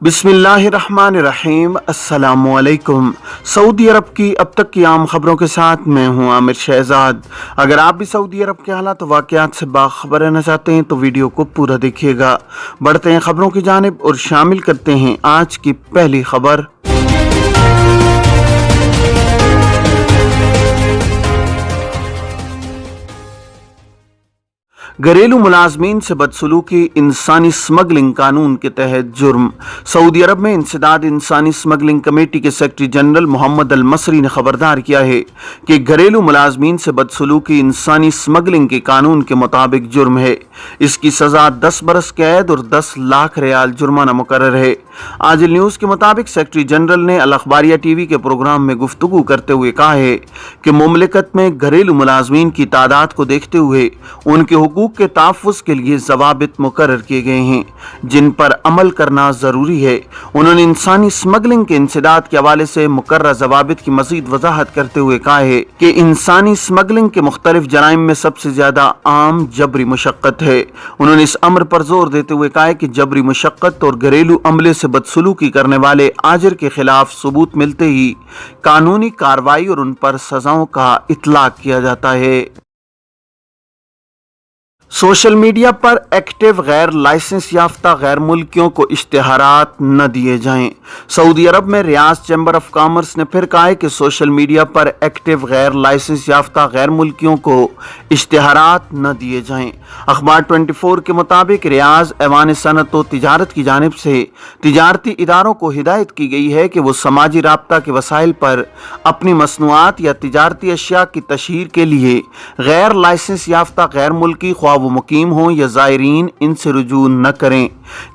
बिस्मिल्लाहिर्रहमानिर्रहीम। अस्सलामुअलैकुम। सऊदी अरब की अब तक की आम खबरों के साथ मैं हूं आमिर शहजाद। अगर आप भी सऊदी अरब के हालात वाक़यात से बाखबर रहना चाहते हैं तो वीडियो को पूरा देखिएगा। बढ़ते हैं खबरों की जानिब और शामिल करते हैं आज की पहली खबर। घरेलू मुलाजमीन से बदसलूकी इंसानी स्मगलिंग कानून के तहत जुर्म। सऊदी अरब में इंसदाद इंसानी स्मगलिंग कमेटी के सेक्रेटरी जनरल मोहम्मद अल मसरी ने खबरदार किया है कि घरेलू मुलाजमीन से बदसलूकी इंसानी स्मगलिंग के कानून के मुताबिक जुर्म है। इसकी सजा 10 बरस कैद और 10 लाख रियाल जुर्माना मुकर्रर है। आज न्यूज़ के मुताबिक सेक्रेटरी जनरल ने अल अखबारिया टीवी के प्रोग्राम में गुफ्तगू करते हुए कहा है कि मुमलिकत में घरेलू मुलाजमीन की तादाद को देखते हुए उनके हुकूक के तहफ़्फ़ुज़ के लिए ज़वाबित मुकर्रर किए गए हैं जिन पर अमल करना ज़रूरी है। उन्होंने इंसानी स्मगलिंग के इंसदाद के हवाले से मुकर्रर ज़वाबित की मज़ीद वजाहत करते हुए कहा है कि इंसानी स्मगलिंग के मुख्तलिफ जराइम में सबसे ज़्यादा आम जबरी मुशक्क़त है। उन्होंने इस अमर पर जोर देते हुए कहा है कि जबरी मुशक्क़त और घरेलू अमले से बदसलूकी करने वाले आजिर के खिलाफ सबूत मिलते ही कानूनी कार्रवाई और उन पर सजाओं का इतलाक किया जाता है। सोशल मीडिया पर एक्टिव गैर लाइसेंस याफ्ता गैर मुल्कियों को इश्तिहारात न दिए जाएं। सऊदी अरब में रियाज चैम्बर ऑफ कॉमर्स ने फिर कहा है कि सोशल मीडिया पर एक्टिव गैर लाइसेंस याफ्ता गैर मुल्कियों को इश्तिहारात न दिए जाएं। अखबार 24 के मुताबिक रियाज ऐवान सनत व तिजारत की जानिब से तिजारती इदारों को हिदायत की गई है कि वो समाजी राब्ता के वसाइल पर अपनी मसनूआत या तिजारती अशिया की तशहीर के लिए गैर लाइसेंस याफ्ता गैर मुल्की ख्वाह वो मुकीम हों या ज़ायरीन इनसे रुजू न करें।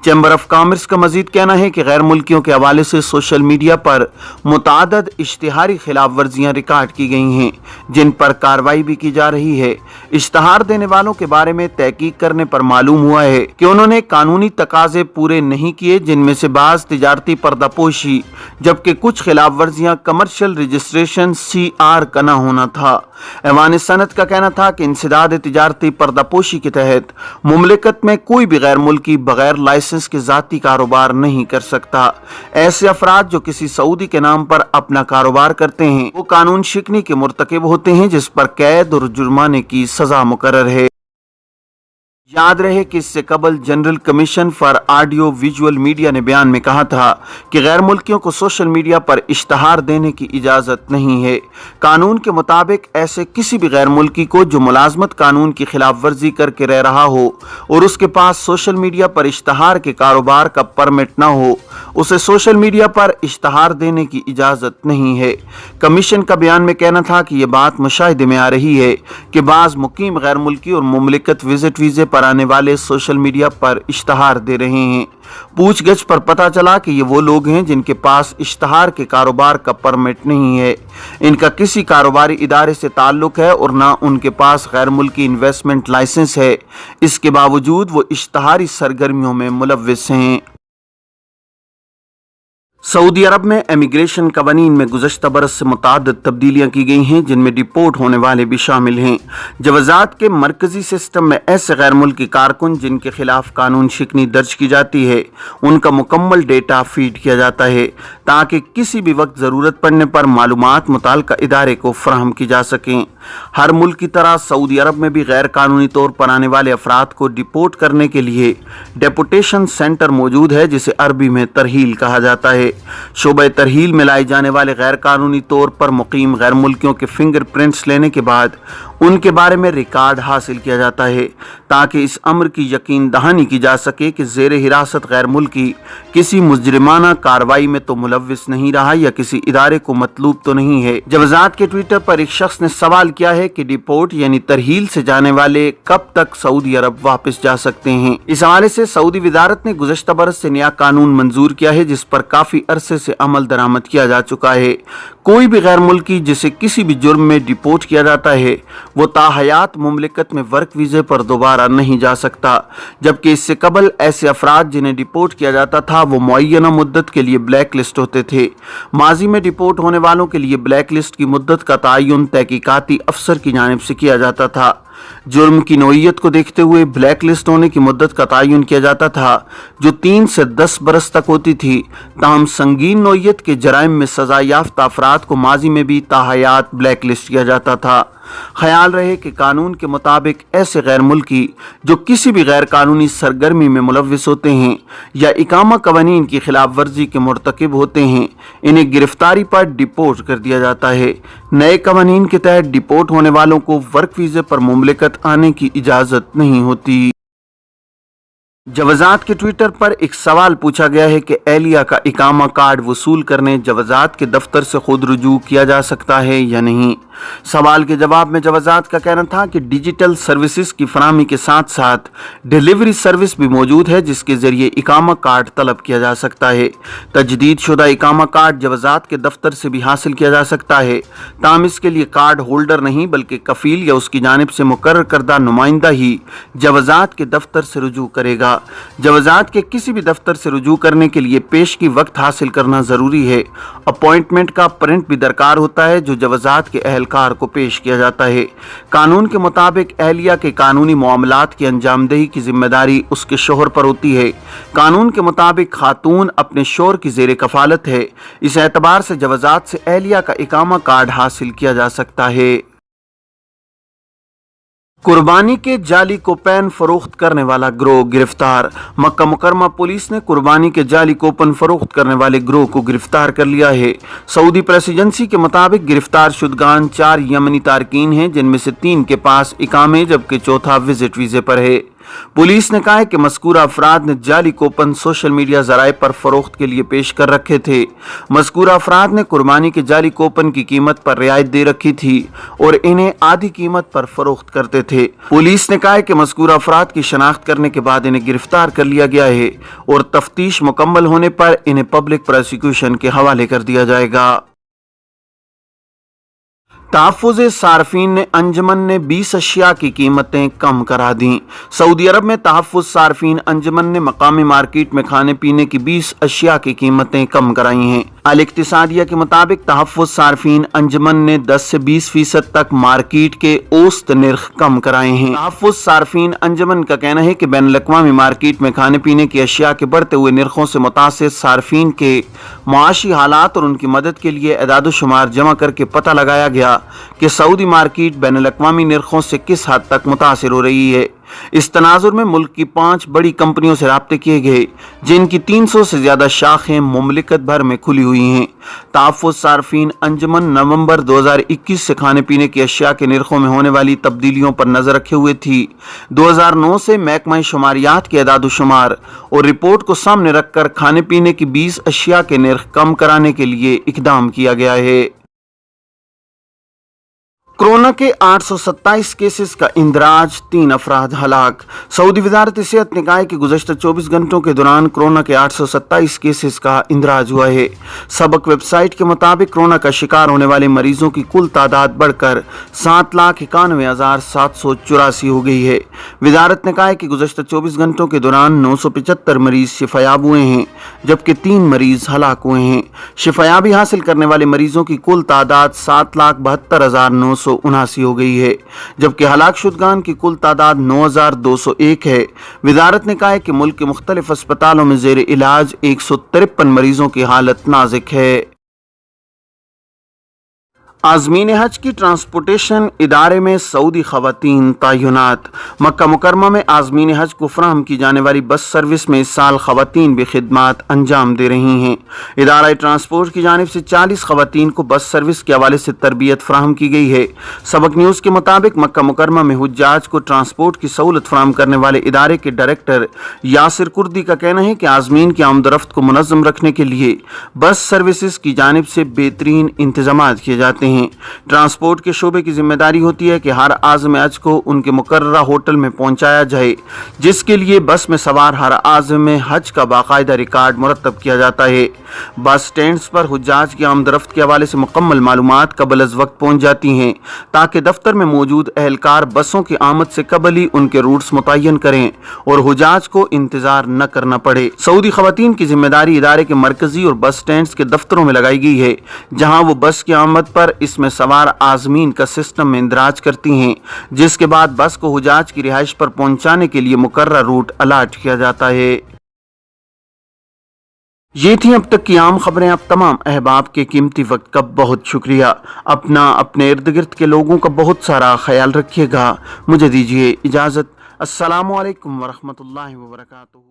चैम्बर ऑफ कॉमर्स का मजीद कहना है कि गैर मुल्कियों के हवाले से सोशल मीडिया पर मुतादद इश्तिहारी खिलाफ वर्जियाँ रिकॉर्ड की गई हैं जिन पर कार्रवाई भी की जा रही है। इश्तिहार देने वालों के बारे में तहकीक करने पर मालूम हुआ है कि उन्होंने कानूनी तकाजे पूरे नहीं किए जिनमें से बाज़ तिजारती पर्दापोशी जबकि कुछ खिलाफ वर्जियाँ कमर्शियल रजिस्ट्रेशन CR का न होना था। ऐवान सनत का कहना था कि इंसदाद तिजारती पर्दापोशी के तहत मुमलिकत में कोई भी गैर मुल्की बगैर लाइसेंस के जाती कारोबार नहीं कर सकता। ऐसे अफराद जो किसी सऊदी के नाम पर अपना कारोबार करते हैं वो कानून शिकनी के मुर्तकिब होते हैं जिस पर कैद और जुर्माने की सजा मुकर्रर है। याद रहे कि इससे कबल general commission for audio visual media ने बयान में कहा था कि गैर मुल्कियों को सोशल मीडिया पर इश्तहार देने की इजाज़त नहीं है। कानून के मुताबिक ऐसे किसी भी गैर मुल्की को जो मुलाजमत कानून की खिलाफ वर्जी करके रह रहा हो और उसके पास सोशल मीडिया पर इश्तहार के कारोबार का परमिट न हो उसे सोशल मीडिया पर इश्तहार देने की इजाज़त नहीं है। कमीशन का बयान में कहना था कि यह बात मुशाहिदे में आ रही है कि बाज़ मुकीम गैर मुल्की और मुमलिकत विजिट वीज़े पर आने वाले सोशल मीडिया पर इश्तहार दे रहे हैं। पूछगछ पर पता चला कि ये वो लोग हैं जिनके पास इश्तहार के कारोबार का परमिट नहीं है, इनका किसी कारोबारी इदारे से ताल्लुक है और ना उनके पास गैर मुल्की इन्वेस्टमेंट लाइसेंस है। इसके बावजूद वो इश्तहारी सरगर्मियों में मुलव्विस हैं। सऊदी अरब में इमिग्रेशन कवानीन में गुज़श्ता बरस से मुताद्दद तब्दीलियाँ की गई हैं जिनमें डिपोर्ट होने वाले भी शामिल हैं। जवाज़ात के मरकज़ी सिस्टम में ऐसे गैर मुल्की कारकुन जिनके खिलाफ कानून शिकनी दर्ज की जाती है उनका मुकम्मल डेटा फीड किया जाता है ताकि किसी भी वक्त ज़रूरत पड़ने पर मालूमात मुताल्लिका इदारे को फराहम की जा सकें। हर मुल्क की तरह सऊदी अरब में भी गैर कानूनी तौर पर आने वाले अफराद को डिपोर्ट करने के लिए डेपुटेशन सेंटर मौजूद है जिसे अरबी में तरहील कहा जाता है। शोबे तरहील में लाए जाने वाले गैर कानूनी तौर पर मुकीम गैर मुल्कियों के फिंगरप्रिंट्स लेने के बाद उनके बारे में रिकॉर्ड हासिल किया जाता है ताकि इस अमर की यकीन दहानी की जा सके कि ज़ेर हिरासत गैर मुल्की किसी मुजरिमाना कार्रवाई में तो मुलव्विस नहीं रहा या किसी इदारे को मतलूब तो नहीं है। जवाज़ात के ट्विटर पर एक शख्स ने सवाल किया है कि डिपोर्ट यानी तरहील से जाने वाले कब तक सऊदी अरब वापस जा सकते हैं। इस हवाले से सऊदी वजारत ने गुज़श्ता बरस से नया कानून मंजूर किया है जिस पर काफ़ी अरसे से अमल दरामद किया जा चुका है। कोई भी गैर मुल्की जिसे किसी भी जुर्म में डिपोर्ट किया जाता है वो ताहयात मुमलिकत में वर्क वीज़े पर दोबारा नहीं जा सकता, जबकि इससे कबल ऐसे अफराद जिन्हें डिपोर्ट किया जाता था वो मुअय्यना मुद्दत के लिए ब्लैक लिस्ट होते थे। माजी में डिपोर्ट होने वालों के लिए ब्लैक लिस्ट की मुद्दत का तयन तहकीकाती अफसर की जानिब से किया जाता था। जुर्म की नौइयत को देखते हुए ब्लैक लिस्ट होने की मुद्दत का तयन किया जाता था जो 3 से 10 बरस तक होती थी। ताहम संगीन नौइयत के जराइम में सजा याफ्ता अफराद को माजी में भी ताहयात ब्लैक लिस्ट किया जाता था। ख्याल रहे कि कानून के मुताबिक ऐसे गैर मुल्की जो किसी भी गैर कानूनी सरगर्मी में मुलव्विस होते हैं या इकामा कवानीन की खिलाफ वर्जी के मुर्तकिब होते हैं, इन्हें गिरफ्तारी पर डिपोर्ट कर दिया जाता है। नए कवानीन के तहत डिपोर्ट होने वालों को वर्क वीज़े पर मुमलिकत आने की इजाज़त नहीं होती। जवाजात के ट्विटर पर एक सवाल पूछा गया है कि एहलिया का इकामा कार्ड वसूल करने जवाजात के दफ्तर से खुद रुजू किया जा सकता है या नहीं। सवाल के जवाब में जवाजात का कहना था कि डिजिटल सर्विसेज की फराहमी के साथ साथ डिलीवरी सर्विस भी मौजूद है जिसके जरिए इकामा कार्ड तलब किया जा सकता है। तजदीद शुदा इकामा कार्ड जवाजात के दफ्तर से भी हासिल किया जा सकता है, ताहम इसके लिए कार्ड होल्डर नहीं बल्कि कफील या उसकी जानिब से मुकर्रर करदा नुमाइंदा ही जवाजात के दफ्तर से रुजू करेगा। जवाजात के किसी भी दफ्तर से रुजू करने के लिए पेशगी वक्त हासिल करना जरूरी है। अपॉइंटमेंट का प्रिंट भी दरकार होता है जो जवाजात के अहलकार को पेश किया जाता है। कानून के मुताबिक एहलिया के कानूनी मामलात की अंजामदही की जिम्मेदारी उसके शोहर पर होती है। कानून के मुताबिक खातून अपने शोहर की जेर कफालत है। इस एतबार से जवाजात से एहलिया का इकामा कार्ड हासिल किया जा सकता है। कुर्बानी के जाली कोपन फरोख्त करने वाला गिरोह गिरफ्तार। मक्का मुकरमा पुलिस ने कुर्बानी के जाली कोपन फरोख्त करने वाले गिरोह को गिरफ्तार कर लिया है। सऊदी प्रेस एजेंसी के मुताबिक गिरफ्तार शुदगान 4 यमनी तारकीन हैं जिनमें से 3 के पास इकामे जबकि चौथा विजिट वीजे पर है। पुलिस ने कहा है कि मज़कूरा अफराद ने जाली कोपन सोशल मीडिया ज़राए पर फरोख्त के लिए पेश कर रखे थे। मज़कूरा अफराद ने कुर्बानी के जाली कोपन की कीमत पर रियायत दे रखी थी और इन्हें आधी कीमत पर फरोख्त करते थे। पुलिस ने कहा है कि मज़कूरा अफराद की शनाख्त करने के बाद इन्हें गिरफ्तार कर लिया गया है और तफ्तीश मुकम्मल होने पर इन्हें पब्लिक प्रोसिक्यूशन के हवाले कर दिया जाएगा। तहफ़्फ़ुज़ सारफीन ने अंजमन ने 20 अशिया की कीमतें कम करा दी। सऊदी अरब में तहफ़्फ़ुज़ सारफीन अंजमन ने मकामी मार्केट में खाने पीने की 20 अशिया की कीमतें कम कराई हैं। अल इक्तिसादिया के मुताबिक तहफ़्फ़ुज़ सारफीन अंजमन ने 10 से 20% तक मार्केट के औसत निर्ख कम कराए हैं। तहफ़्फ़ुज़ सारफीन अंजमन का कहना है कि बैनुल-अक़वामी मार्केट में खाने पीने की अशिया के बढ़ते हुए निर्खों से मुतासिर सारफीन के माशी हालात और उनकी मदद के लिए एदाद-ओ-शुमार जमा करके पता लगाया गया कि सऊदी मार्केट बैनुल-अक़वामी निर्खों से किस हद तक मुतासिर हो रही है। इस तनाजुर में मुल्क की 5 बड़ी कंपनियों से राब्ते किए गए जिनकी 300 से ज्यादा शाखें मुमलिकत भर में खुली हुई हैं। तहफ़्फ़ुज़ सारफीन अंजमन नवंबर 2021 से खाने पीने की अशिया के निर्खों में होने वाली तब्दीलियों पर नजर रखे हुए थी। 2009 से महकमा शुमारियात के एदाद-ओ-शुमार और रिपोर्ट को सामने रखकर खाने पीने की 20 अशिया के निर्ख कम कराने के लिए इकदाम किया गया है। कोरोना के 827 केसेस का इंदराज, 3 अफराद हलाक। सऊदी वजारत सेहत ने कहा है कि गुज़श्ता 24 घंटों के दौरान कोरोना के 827 केसेस का इंदराज हुआ है। सबक वेबसाइट के मुताबिक कोरोना का शिकार होने वाले मरीजों की कुल तादाद बढ़कर 7,91,784 हो गई है। वजारत ने कहा है कि गुज़श्ता 24 घंटों के दौरान 975 मरीज शिफायाब हुए हैं जबकि 3 मरीज हलाक हुए हैं। शिफायाबी हासिल करने वाले मरीजों की कुल तादाद 7,72,979 हो गई है जबकि हलाक शुदगान की कुल तादाद 9,201 है। वजारत ने कहा है कि मुल्क के मुख्तलिफ अस्पतालों में जेर इलाज 153 मरीजों की हालत नाजुक है। आज़मीन हज की ट्रांसपोर्टेशन इदारे में सऊदी खवातीन तैनात। मक्का मुकरमा में आज़मीन हज को फराहम की जाने वाली बस सर्विस में इस साल खवातीन भी खिदमात अंजाम दे रही हैं। इदारा ट्रांसपोर्ट की जानिब से 40 खवातीन को बस सर्विस के हवाले से तरबियत फराहम की गई है। सबक न्यूज़ के मुताबिक मक्का मुकरमा में हुज्जाज को ट्रांसपोर्ट की सहूलत फराहम करने वाले इदारे के डायरेक्टर यासिर कुर्दी का कहना है कि आज़मीन की आमदरफ्त को मुनज़्ज़म रखने के लिए बस सर्विसेज की जानिब से बेहतरीन इंतजाम किए जाते हैं। हैं। ट्रांसपोर्ट के शोबे की जिम्मेदारी होती है कि हर आज़िम हज को उनके मुकर्ररा होटल में पहुंचाया जाए, जिसके लिए बस में सवार हर आज़िम हज का बाकायदा रिकॉर्ड मुरतब किया जाता है। बस स्टैंड्स पर हुज्जाज की आमदरफ्त के हवाले से मुकम्मल मालूमात कबल अज़ वक्त पहुँच जाती हैं, ताकि दफ्तर में मौजूद एहलकार बसों की आमद से कबल ही उनके रूट्स मुतय्यन करें और हुज्जाज को इंतजार न करना पड़े। सऊदी खवातीन की जिम्मेदारी इदारे के मरकजी और बस स्टैंड्स के दफ्तरों में लगाई गई है, जहां वो बस की आमद पर इसमें सवार आज़मीन का सिस्टम में इंदराज करती हैं, जिसके बाद बस को हुज्जाज की रिहाइश पर पहुंचाने के लिए मुकर्रर रूट अलाट किया जाता है। ये थी अब तक की आम खबरें। आप तमाम अहबाब के कीमती वक्त का बहुत शुक्रिया। अपने इर्द गिर्द के लोगों का बहुत सारा ख्याल रखिएगा। मुझे दीजिए इजाज़त। अस्सलामु अलैकुम वरहमतुल्लाहि वबरकातुहू।